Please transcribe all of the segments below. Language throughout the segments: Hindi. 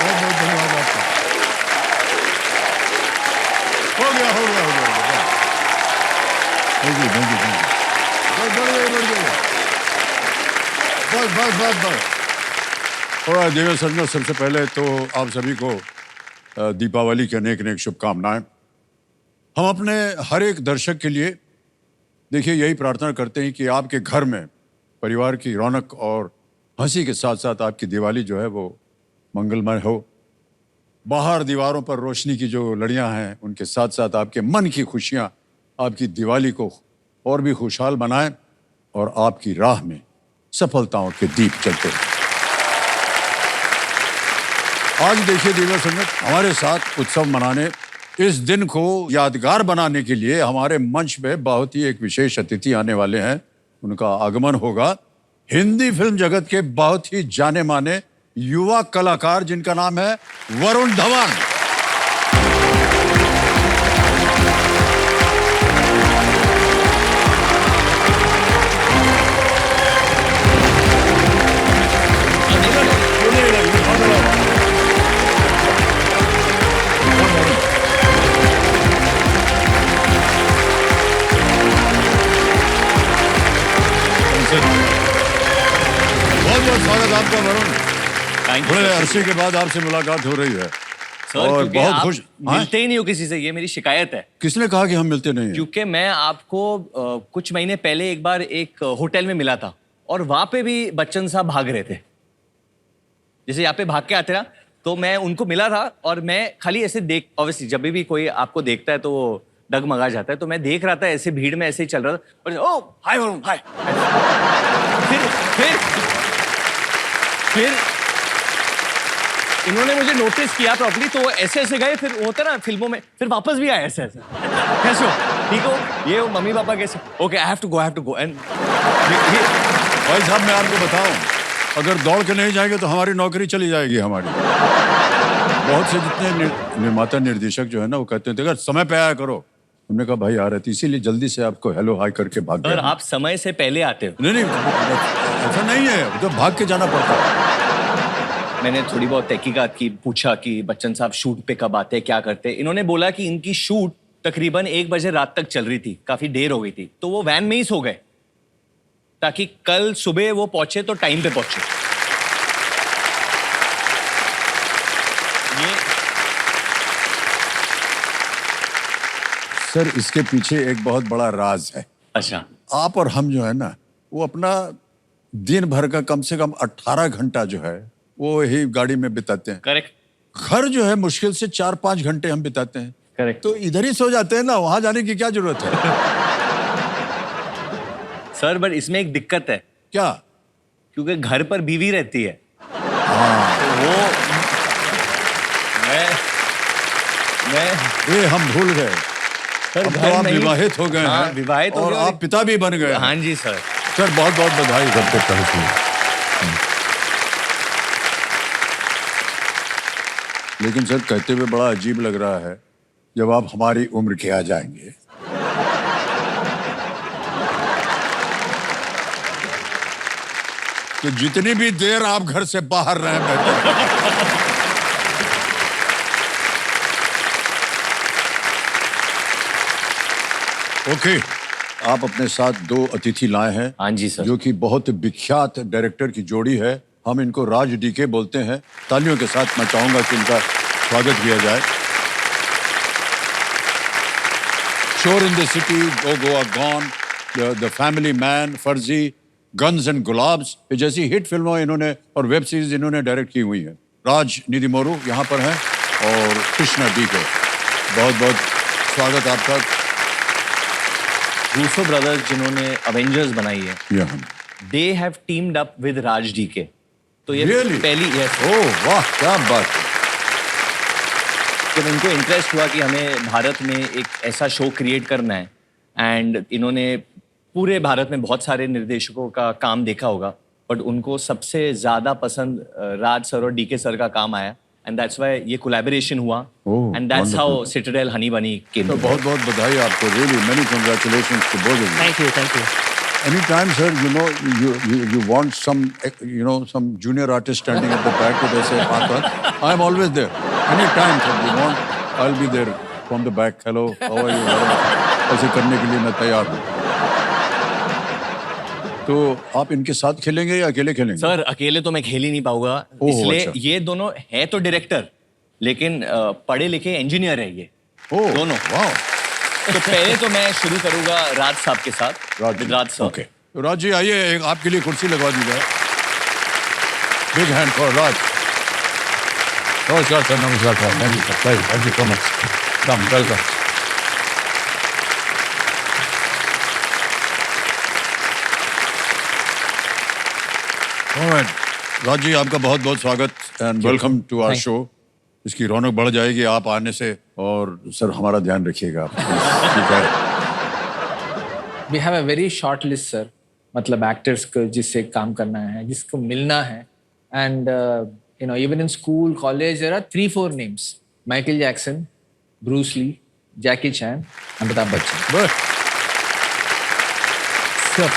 बहुत बहुत धन्यवाद आपका। हो गया हो गया हो गया। Thank you thank you thank you. बस बढ़ गए बस बस बस बस। थोड़ा देवेंद्र सर, सबसे पहले तो आप सभी को दीपावली की अनेक अनेक शुभकामनाएं। हम अपने हर एक दर्शक के लिए देखिए यही प्रार्थना करते हैं कि आपके घर में परिवार की रौनक और हंसी के साथ साथ आपकी दिवाली जो है वो मंगलमय हो। बाहर दीवारों पर रोशनी की जो लड़ियां हैं उनके साथ साथ आपके मन की खुशियां आपकी दिवाली को और भी खुशहाल बनाएं और आपकी राह में सफलताओं के दीप जलते हैं। आज देखिए देवेंद्र संगत हमारे साथ उत्सव मनाने, इस दिन को यादगार बनाने के लिए हमारे मंच पे बहुत ही एक विशेष अतिथि आने वाले हैं। उनका आगमन होगा हिंदी फिल्म जगत के बहुत ही जाने माने युवा कलाकार जिनका नाम है वरुण धवन। बहुत बहुत स्वागत आपका वरुण। बड़े अरसे के बाद आपसे मुलाकात हो रही है सर, और बहुत खुश। मिलते ही नहीं हो किसी से, ये मेरी शिकायत है। किसने कहा कि हम मिलते नहीं हैं? क्योंकि मैं आपको कुछ महीने पहले एक बार एक होटल में मिला था और वहां पे भी बच्चन साहब भाग रहे थे, जैसे यहाँ पे भाग के आते ना, तो मैं उनको मिला था और मैं खाली ऐसे देख, ऑब्वियसली जब भी कोई आपको देखता है तो वो डगमगा जाता है, तो मैं देख रहा था ऐसे भीड़ में ऐसे ही चल रहा था और ओ हाय वरुण हाय। फिर इन्होंने मुझे नोटिस किया प्रॉपर्ली, तो ऐसे ऐसे गए, फिर होता ना फिल्मों में, फिर वापस भी आए ऐसे ऐसे। कैसे हो, ठीक हो, ये हो, मम्मी पापा कैसे? Okay I have to go and भाई साहब मैं आपको बताऊं, अगर दौड़ के नहीं जाएंगे तो हमारी नौकरी चली जाएगी हमारी। बहुत से जितने निर्माता निर्देशक जो है ना वो कहते हैं अगर समय पे आया करो। हमने कहा भाई आ रहे थे इसीलिए जल्दी से आपको हेलो हाय करके भाग गए। आप समय से पहले आते हो? नहीं ऐसा नहीं है, तो भाग के जाना पड़ता है। मैंने थोड़ी बहुत तहकीकात की, पूछा कि बच्चन साहब शूट पे कब आते हैं, क्या करते हैं। इन्होंने बोला कि इनकी शूट तकरीबन 1 बजे रात तक चल रही थी, काफी देर हो गई थी, तो वो वैन में ही सो गए ताकि कल सुबह वो पहुंचे तो टाइम पे पहुंचे। ये सर इसके पीछे एक बहुत बड़ा राज है। अच्छा, आप और हम जो है ना वो अपना दिन भर का कम से कम 18 घंटा जो है वो यही गाड़ी में बिताते हैं। करेक्ट। घर जो है मुश्किल से 4-5 घंटे हम बिताते हैं। करेक्ट। तो इधर ही सो जाते हैं ना, वहां जाने की क्या जरूरत है? सर बट इसमें एक दिक्कत है। क्या? क्योंकि घर पर बीवी रहती है। हाँ। तो वो मैं ये हम भूल गए। सर अब तो आप विवाहित हो गए हाँ, हैं विवाहित और आप पिता भी बन गए। हाँ जी सर। सर बहुत बहुत बधाई करते हैं। लेकिन सर कहते हुए बड़ा अजीब लग रहा है जब आप हमारी उम्र के आ जाएंगे। तो जितनी भी देर आप घर से बाहर रहे बेहतर। ओके, आप अपने साथ 2 अतिथि लाए हैं। हाँ जी सर। जो कि बहुत विख्यात डायरेक्टर की जोड़ी है। हम इनको राज डीके बोलते हैं। तालियों के साथ मैं चाहूंगा कि इनका स्वागत किया जाए। शोर in the city, go Goa gone, the family man, फर्जी, गन्स एंड गुलाब्स जैसी हिट फिल्मों इन्होंने और वेब सीरीज इन्होंने डायरेक्ट की हुई है। राज निधिमोरू यहाँ पर हैं और कृष्णा डीके। बहुत बहुत स्वागत आपका। रूसो ब्रदर्स जिन्होंने अवेंजर्स बनाई है, यहाँ they have teamed up with Raj DK. तो ये Really? पहली ओह वाह क्या बात है। जब इनको इंटरेस्ट हुआ कि हमें भारत में एक ऐसा शो क्रिएट करना है, एंड इन्होंने पूरे भारत में बहुत सारे निर्देशकों का काम देखा होगा, बट उनको सबसे ज्यादा पसंद राज सर और डीके सर का काम आया, एंड दैट्स व्हाई ये कोलैबोरेशन हुआ, and that's how citadel honey bunny came. तो बहुत बहुत बधाई आपको। Really many congratulations to both of you. Thank you thank you. Any time, sir, you want some junior artist standing at the back with ऐसे हाथ. I'm always there. Any time, sir, you want, I'll be there from the back. Hello, how are you? ऐसे करने के लिए मैं तैयार हूँ. तो आप इनके साथ खेलेंगे या अकेले खेलेंगे? सर अकेले तो मैं खेल ही नहीं पाऊंगा, इसलिए अच्छा. ये दोनों है तो डायरेक्टर, लेकिन पढ़े लिखे इंजीनियर है ये दोनों. वाह. तो पहले तो मैं शुरू करूंगा राज साहब के साथ. राज सर. ओके. तो राज जी आइए, एक आपके लिए कुर्सी लगवा दी जाए. Big hand for Raj. नमस्कार सर. नमस्कार sir. Thank you so much. Come welcome. Raj ji आपका बहुत बहुत स्वागत and welcome to our show. इसकी रौनक बढ़ जाएगी आप आने से. और सर हमारा ध्यान रखिएगा. ठीक है. We have a very short list sir. मतलब एक्टर्स को जिससे काम करना है, जिसको मिलना है. And even in school college there are 3-4 names. Michael Jackson, Bruce Lee, Jackie Chan, Amitabh Bachchan. Sir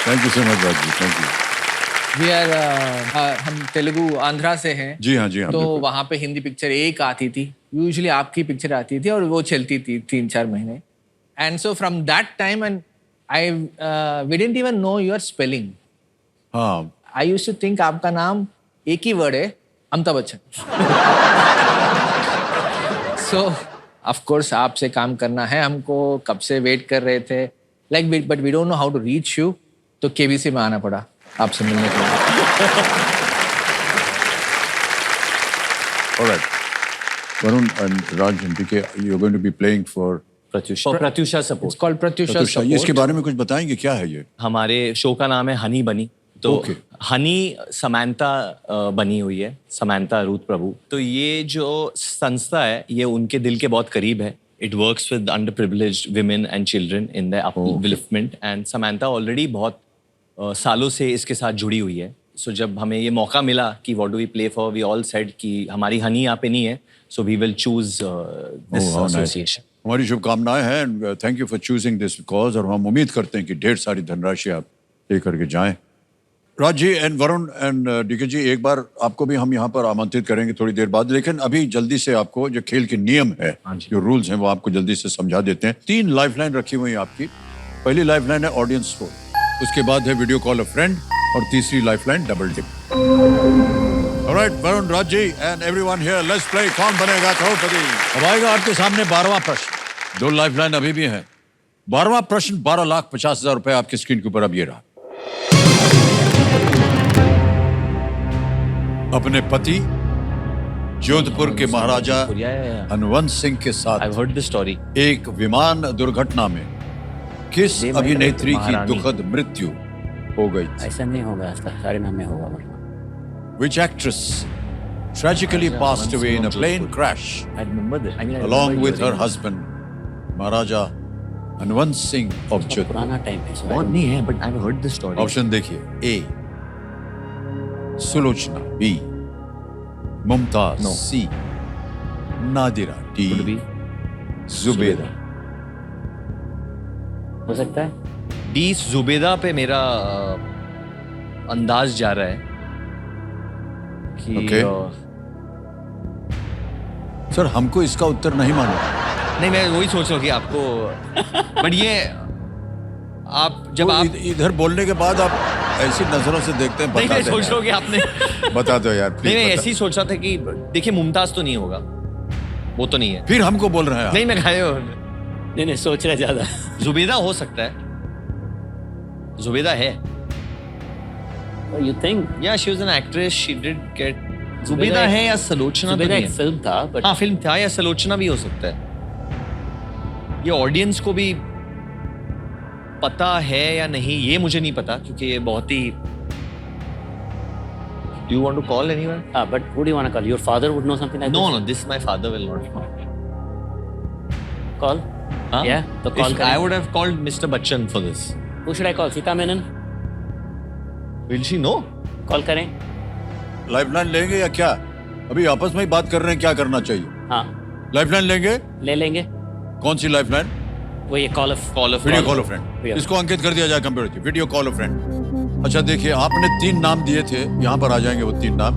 thank you so much Raj ji. Thank you. We are हम तेलुगु आंध्रा से हैं. जी हाँ. तो वहाँ पे हिंदी पिक्चर एक आती थी. यूजुअली आपकी पिक्चर आती थी और वो चलती थी 3-4 महीने. And so from that time and I we didn't even know your spelling. हाँ. आई यूज्ड टू थिंक आपका नाम एक ही वर्ड है, अमिताभ बच्चन. सो ऑफ कोर्स आपसे काम करना है हमको. कब से वेट कर रहे थे like but we don't know how to reach you. तो केबीसी में आना पड़ा आपसे मिलने के लिए. Alright. Varun and Raj and DK, you're going to be playing for Pratyusha support. It's called Pratyusha Pratyusha. ये इसके सपोर्ट. बारे में कुछ बताएंगे क्या है ये? हमारे शो का नाम है हनी बनी. तो Okay. हनी समंता बनी हुई है, समंता रूथ प्रभु. तो ये जो संस्था है ये उनके दिल के बहुत करीब है. It works with under privileged women and children in the upliftment. And Samantha already बहुत सालों से इसके साथ जुड़ी हुई है. सो जब हमें ये मौका मिला कि what do we play for, we all said कि हमारी हनी यहाँ पे नहीं है, so we will choose this how nice. Association. हमारी शुभकामनाएं हैं and thank you for choosing this cause. और हम उम्मीद करते हैं कि ढेर सारी धनराशि आप लेकर के जाएं. राज ji and Varun and DK जी, एक बार आपको भी हम यहाँ पर आमंत्रित करेंगे थोड़ी देर बाद. लेकिन अभी जल्दी से आपको जो खेल के नियम है, जो रूल्स हैं, वो आपको जल्दी से समझा देते हैं. 3 लाइफलाइन रखी हुई है आपकी. पहली लाइफलाइन है ऑडियंस फोन, उसके बाद है वीडियो कॉल अ फ्रेंड, और तीसरी lifeline double tip. Alright Varun, Raj ji and everyone here, let's play Kaun Banega करोड़पति. अब आएगा आपके सामने 12वां प्रश्न. 2 लाइफलाइन अभी भी हैं. 12वां प्रश्न 12,50,000 रुपए आपकी स्क्रीन के ऊपर अब ये रहा. अपने पति जोधपुर के महाराजा हनवंत सिंह के आई साथ हर्ड द स्टोरी. एक विमान दुर्घटना में किस ये अभिनेत्री की महारानी. दुखद मृत्यु हो गई थी? ऐसा नहीं होगा, सारे नाम में होगा. Which actress tragically passed away in a plane crash I remember this. I mean, I along remember with her hearing. husband Maharaja Hanwant Singh of Jodhpur? पुराना टाइम है. बहुत नहीं है, but I've heard the story. Option देखिए. A Sulochana, B Mumtaz, No. C Nadira, D Could be Zubeida. हो सकता है. डी जुबेदा पे मेरा अंदाज जा रहा है कि Okay. सर हमको इसका उत्तर नहीं मालूम. नहीं, मैं वही सोच रहा हूँ कि आपको बट ये आप जब आप इधर बोलने के बाद आप ऐसी नजरों से देखते हैं. नहीं, बता मैं दो सोच यार. रहा हूँ कि आपने बता दो यार. नहीं, please मैं बता. ऐसे ही सोच रहा था कि देखिए मुमताज तो नहीं होगा, वो तो नहीं है. फिर हमको बोल रहे हैं आप. नहीं, मैं खाए नहीं सोच रहे ज्यादा. जुबेदा हो सकता है. जुबेदा है. You think or she was an actress, she did get. Zubeida है या सलोचना तो सुबह नहीं एक है. फिल्म था, बट हाँ, फिल्म था, या सलोचना भी हो सकता है. ये ऑडियंस को भी पता है या नहीं ये मुझे नहीं पता, क्योंकि ये बहुत ही. Do you want to call anyone? but who do you want to call? Your father would know something like No, this. no, this my father will not know. Call. Huh? Yeah, तो call I करें. would have called Mr. Bachchan for this. Who should I call? Sita Menon. Will she know? Call करें. लाइफलाइन लेंगे या क्या? अभी आपस में ही बात कर रहे हैं क्या करना चाहिए. हाँ, लाइफलाइन लेंगे. ले लेंगे. कौन सी लाइफलाइन? वो ये call of video call of friend, Yeah. इसको अंकित कर दिया जाए कंप्यूटर की, वीडियो कॉल ऑफ फ्रेंड। अच्छा देखिए, आपने 3 नाम दिए थे, यहाँ पर आ जाएंगे वो 3 नाम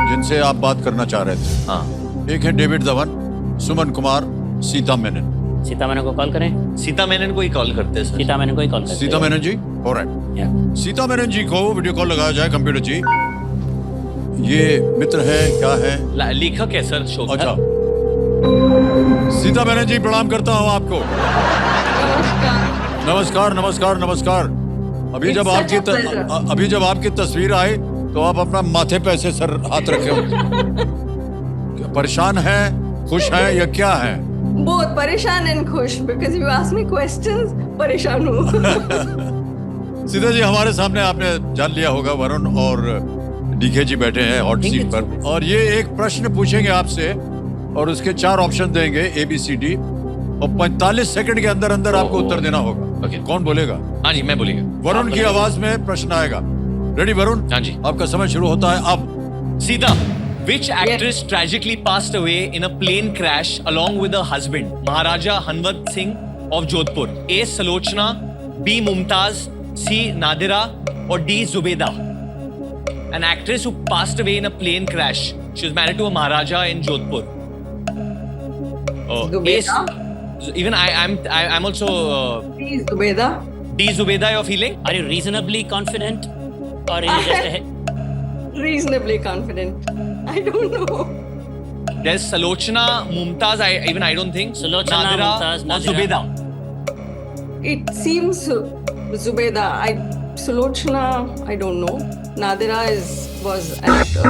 जिनसे आप बात करना चाह रहे थे। हाँ, एक है डेविड धवन, सुमन कुमार, सीता मेनन। सीता मैनन को कॉल करें। सीता मेनन को ही कॉल करते हैं सर। सीता मैनन को ही कॉल करें। सीता मेनन जी, ऑलराइट। Yeah. सीता मेनन जी को वीडियो कॉल लगाया जाए कंप्यूटर जी। ये मित्र है, क्या है? लेखक है सर शो का। अच्छा, सीता मेनन जी प्रणाम करता हूँ आपको। नमस्कार नमस्कार नमस्कार। अभी जब अभी जब आपकी तस्वीर आई तो आप अपना माथे पे ऐसे सर हाथ रखे हो। परेशान है, खुश है या क्या है? बहुत परेशान एंड खुश because you ask me questions. परेशान हूँ। सीता जी, हमारे सामने आपने जान लिया होगा वरुण और डीके जी बैठे हैं हॉट सीट पर, और ये एक प्रश्न पूछेंगे आपसे और उसके 4 ऑप्शन देंगे ABCD, और 45 सेकंड के अंदर अंदर आपको उत्तर देना होगा। ओके। कौन बोलेगा? हाँ जी, मैं बोलेगा। वरुण की आवाज में प्रश्न आएगा। रेडी वरुण? हाँ जी। आपका समय शुरू होता है अब। Sita, which actress tragically passed away in a plane crash along with her husband, Maharaja Hanwat Singh of Jodhpur? A. Salochna, B. Mumtaz, C. Nadira, or D. Zubeda? An actress who passed away in a plane crash. She was married to a Maharaja in Jodhpur. Zubeda? Even I'm also Please, Zubeda. D. Zubeda. You're feeling? Are you reasonably confident, or is it just a Reasonably confident. I don't know. There's Salochna, Mumtaz. I don't think. Salochna, Nadira, Mumtaz, or Nadira. Zubeda. It seems Zubeda. Salochna, I don't know. Nadira was an actor.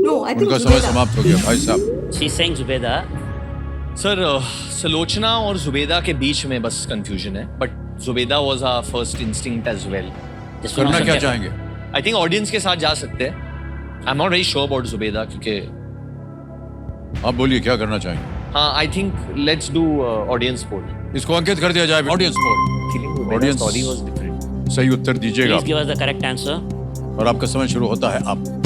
No, I think उनका समय Zubeda. समाप्त हो गया भाई साहब। she's saying Zubeda? Sir Salochana और जुबेदा के बीच में बस कंफ्यूजन है, but Zubeida was our first instinct as well. Just करना wanna क्या check. चाहेंगे? आई थिंक ऑडियंस के साथ जा सकते हैं। I am not very sure about Zubeida, क्योंकि आप बोलिए क्या करना चाहेंगे? हाँ, I think let's do audience poll. इसको अंकित कर दिया जाए audience poll. Feeling Audience- story was different. सही उत्तर दीजिएगा Please give us the correct answer. और आपका समय शुरू होता है अब।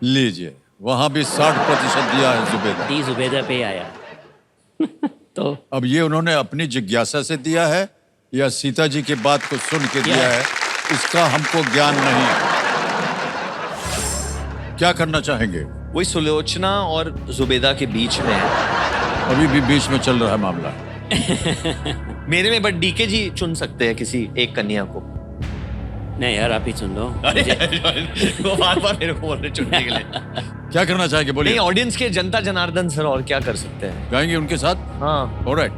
लीजिए, वहां भी 60% दिया है जुबेदा। D Zubeda पे आया। तो अब ये उन्होंने अपनी जिज्ञासा से दिया है या सीता जी की बात को सुन के दिया है, इसका हमको ज्ञान नहीं है। क्या करना चाहेंगे? वही सुलोचना और जुबेदा के बीच में है अभी भी बीच में चल रहा है मामला। मेरे में, बट डीके जी चुन सकते हैं किसी एक कन्या को। नहीं यार, आप ही सुन लो। वो बार-बार मेरे को बोल रहे चुनने के लिए। क्या करना चाहेंगे बोलिए? नहीं, ऑडियंस के जनता जनार्दन सर, और क्या कर सकते हैं? जाएंगे उनके साथ? हाँ, ऑलराइट।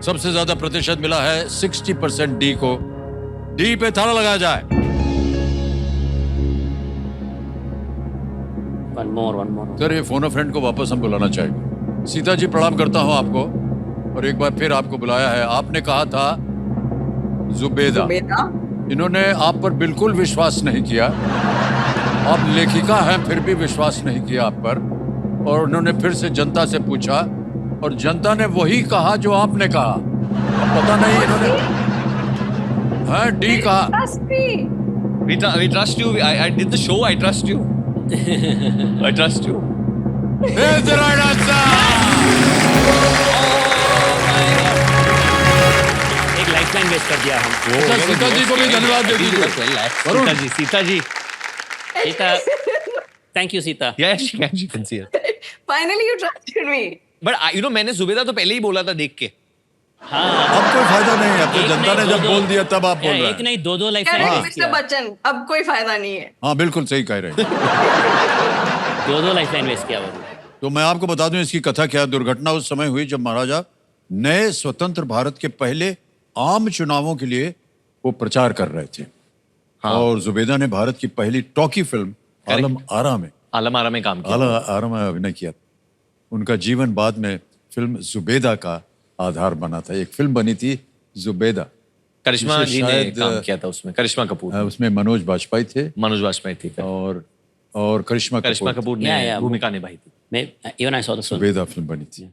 सबसे ज्यादा प्रतिशत मिला है 60% डी को। डी पे ताला लगाया जाए। one more. सर, ये फोन फ्रेंड को वापस हम बुलाना चाहेंगे। सीता जी, प्रणाम करता हूं आपको और एक बार फिर आपको बुलाया है। आपने कहा था जुबेदा। Zubeda. इन्होंने आप पर बिल्कुल विश्वास नहीं किया। आप लेखिका हैं फिर भी विश्वास नहीं किया आप पर, और उन्होंने फिर से जनता से पूछा और जनता ने वही कहा जो आपने कहा। अब पता नहीं इन्होंने हाँ डी कहा। Trust me. we trust you. I did the show. I trust you. I trust you. Here's the right answer. एक लाइफलाइन वेस्ट कर दिया हम। अच्छा, सीता जी को भी धन्यवाद दे दीजिए। Varun. Sita ji. Sita, thank you Sita. Yeah, she can see it. Finally, you trusted me. But मैंने जुबेदा तो पहले ही बोला था देख के। हाँ, अब कोई फायदा नहीं है। अब तो एक जनता नहीं, ने जब दो- बोल दिया तब आप बोल यार, रहे एक हैं। नहीं दो लाइफलाइन Correct, वेस्ट Mr. किया। बच्चन. अब कोई फायदा नहीं है. हाँ, बिल्कुल सही कह रहे हैं। दो लाइफलाइन वेस्ट किया वरुण। तो मैं आपको बता दूं इसकी कथा क्या। दुर्घटना उस समय हुई जब महाराजा नए स्वतंत्र भारत के पहले आम चुनावों के लिए वो प्रचार कर रहे थे। और जुबेदा ने भारत की पहली टॉकी फिल्म आलम आरा में काम किया। आलम आरा में अभिनय किया। उनका जीवन बाद में फिल्म जुबेदा का आधार बना था। एक फिल्म बनी थी जुबेदा, करिश्मा जिसे जी ने शायद, काम किया था उसमें। करिश्मा कपूर, उसमें मनोज बाजपेयी थे मनोज वाजपेयी थी, और करिश्मा करिश्मा कपूर ने या, भूमिका निभाई थी। मैं even I saw the Zubeida film बनी थी।